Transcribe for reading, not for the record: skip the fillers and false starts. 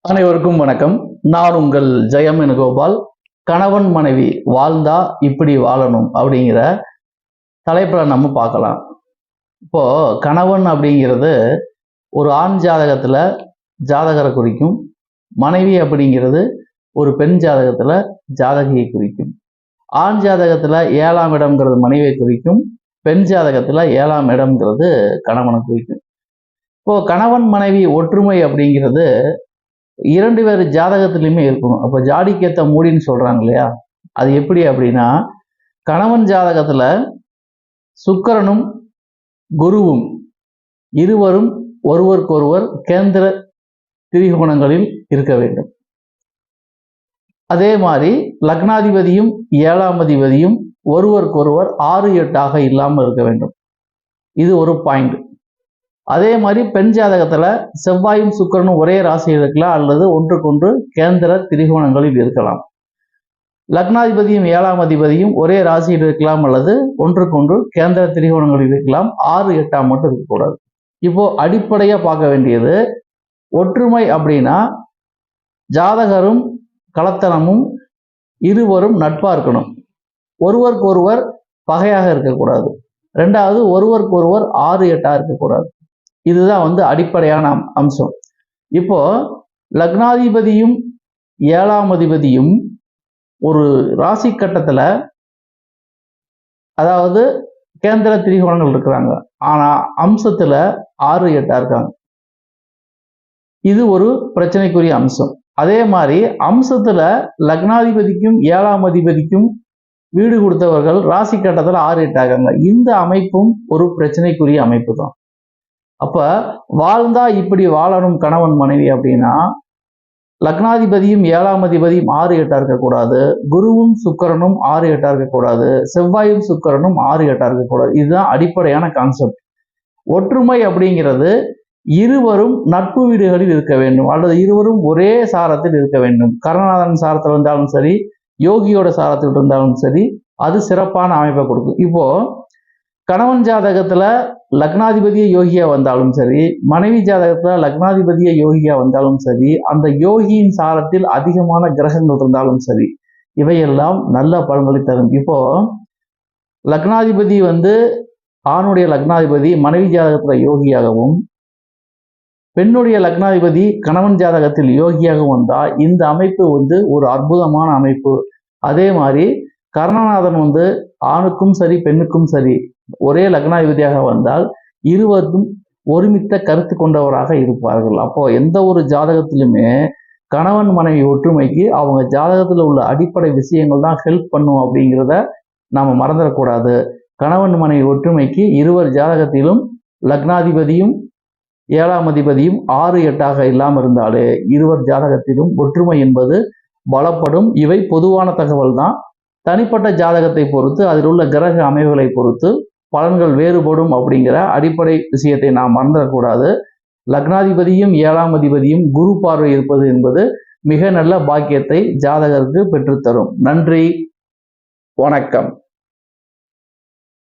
அனைவருக்கும் வணக்கம். நான் உங்கள் ஜெயம் கோபால். கணவன் மனைவி வாழ்ந்தா இப்படி வாழணும் அப்படிங்கிற தலைப்புல நம்ம பார்க்கலாம். இப்போ கணவன் அப்படிங்கிறது ஒரு ஆண் ஜாதகத்துல ஜாதகரை குறிக்கும், மனைவி அப்படிங்கிறது ஒரு பெண் ஜாதகத்துல ஜாதகியை குறிக்கும். ஆண் ஜாதகத்துல 7ஆம் இடம்ங்கிறது மனைவியை குறிக்கும், பெண் ஜாதகத்துல 7ஆம் இடம்ங்கிறது கணவனை குறிக்கும். இப்போ கணவன் மனைவி ஒற்றுமை அப்படிங்கிறது 2 பேர் ஜாதகத்திலையுமே இருக்கணும். அப்போ ஜாடிக்கேத்த மூடின்னு சொல்றாங்க இல்லையா, அது எப்படி அப்படின்னா, கணவன் ஜாதகத்துல சுக்கிரனும் குருவும் இருவரும் ஒருவருக்கொருவர் கேந்திர திரிகோணங்களில் இருக்க வேண்டும். அதே மாதிரி லக்னாதிபதியும் 7ஆம் அதிபதியும் ஒருவருக்கொருவர் 6-8 இல்லாமல் இருக்க வேண்டும். இது ஒரு பாயிண்ட். அதே மாதிரி பெண் ஜாதகத்துல செவ்வாயும் சுக்கிரனும் ஒரே ராசியில் இருக்கலாம், அல்லது ஒன்றுக்கொன்று கேந்திர திரிகோணங்களில் இருக்கலாம். லக்னாதிபதியும் 7ஆம் அதிபதியும் ஒரே ராசியில் இருக்கலாம், அல்லது ஒன்றுக்கொன்று கேந்திர திரிகோணங்களில் இருக்கலாம். 6-8 மட்டும் இருக்கக்கூடாது. இப்போ அடிப்படையா பார்க்க வேண்டியது ஒற்றுமை அப்படின்னா, ஜாதகரும் கலத்தனமும் இருவரும் நட்பா இருக்கணும். ஒருவருக்கு ஒருவர் பகையாக இருக்கக்கூடாது. 2வது, ஒருவருக்கு ஒருவர் 6-8 இருக்கக்கூடாது. இதுதான் அடிப்படையான அம்சம். இப்போ லக்னாதிபதியும் 7ஆம் அதிபதியும் ஒரு ராசி கட்டத்துல, அதாவது கேந்திர திரிகோணங்கள் இருக்கிறாங்க, ஆனா அம்சத்துல 6-8 இருக்காங்க. இது ஒரு பிரச்சனைக்குரிய அம்சம். அதே மாதிரி அம்சத்துல லக்னாதிபதிக்கும் 7ஆம் அதிபதிக்கும் வீடு கொடுத்தவர்கள் ராசி கட்டத்துல 6-8 இருக்காங்க. இந்த அமைப்பும் ஒரு பிரச்சனைக்குரிய அமைப்பு தான். அப்ப வாழ்ந்தா இப்படி வாழணும் கணவன் மனைவி அப்படின்னா, லக்னாதிபதியும் 7ஆம் அதிபதியும் 6-8 இருக்கக்கூடாது, குருவும் சுக்கிரனும் 6-8 இருக்கக்கூடாது, செவ்வாயும் சுக்கிரனும் 6-8 இருக்கக்கூடாது. இதுதான் அடிப்படையான கான்செப்ட். ஒற்றுமை அப்படிங்கிறது இருவரும் நட்பு வீடுகளில் இருக்க வேண்டும், அல்லது இருவரும் ஒரே சாரத்தில் இருக்க வேண்டும். கருணாநாதன் சாரத்தில் இருந்தாலும் சரி, யோகியோட சாரத்தில் இருந்தாலும் சரி, அது சிறப்பான அமைப்பை கொடுக்கும். இப்போ கணவன் ஜாதகத்துல லக்னாதிபதியை யோகியா வந்தாலும் சரி, மனைவி ஜாதகத்துல லக்னாதிபதியை யோகியா வந்தாலும் சரி, அந்த யோகியின் சாரத்தில் அதிகமான கிரகங்கள் இருந்தாலும் சரி, இவையெல்லாம் நல்ல பலன்களை தரும். இப்போ லக்னாதிபதி ஆணுடைய லக்னாதிபதி மனைவி ஜாதகத்துல யோகியாகவும், பெண்ணுடைய லக்னாதிபதி கணவன் ஜாதகத்தில் யோகியாகவும் வந்தா இந்த அமைப்பு ஒரு அற்புதமான அமைப்பு. அதே மாதிரி கருணாநாதன் ஆணுக்கும் சரி பெண்ணுக்கும் சரி ஒரே லக்னாதிபதியாக வந்தால் இருவரும் ஒருமித்த கருத்து கொண்டவராக இருப்பார்கள். அப்போ எந்த ஒரு ஜாதகத்திலுமே கணவன் மனைவி ஒற்றுமைக்கு அவங்க ஜாதகத்துல உள்ள அடிப்படை விஷயங்கள் தான் ஹெல்ப் பண்ணும் அப்படிங்கிறத நாம மறந்துடக்கூடாது. கணவன் மனைவி ஒற்றுமைக்கு இருவர் ஜாதகத்திலும் லக்னாதிபதியும் 7ஆம் அதிபதியும் 6-8 இல்லாமல் இருந்தாலே இருவர் ஜாதகத்திலும் ஒற்றுமை என்பது பலப்படும். இவை பொதுவான தகவல் தான். தனிப்பட்ட ஜாதகத்தை பொறுத்து, அதில் உள்ள கிரக அமைவுகளை பொறுத்து பலன்கள் வேறுபடும் அப்படிங்கிற அடிப்படை விஷயத்தை நாம் மறந்துடக்கூடாது. லக்னாதிபதியும் 7ஆம் அதிபதியும் குரு பார்வை இருப்பது என்பது மிக நல்ல பாக்கியத்தை ஜாதகருக்கு பெற்றுத்தரும். நன்றி, வணக்கம்.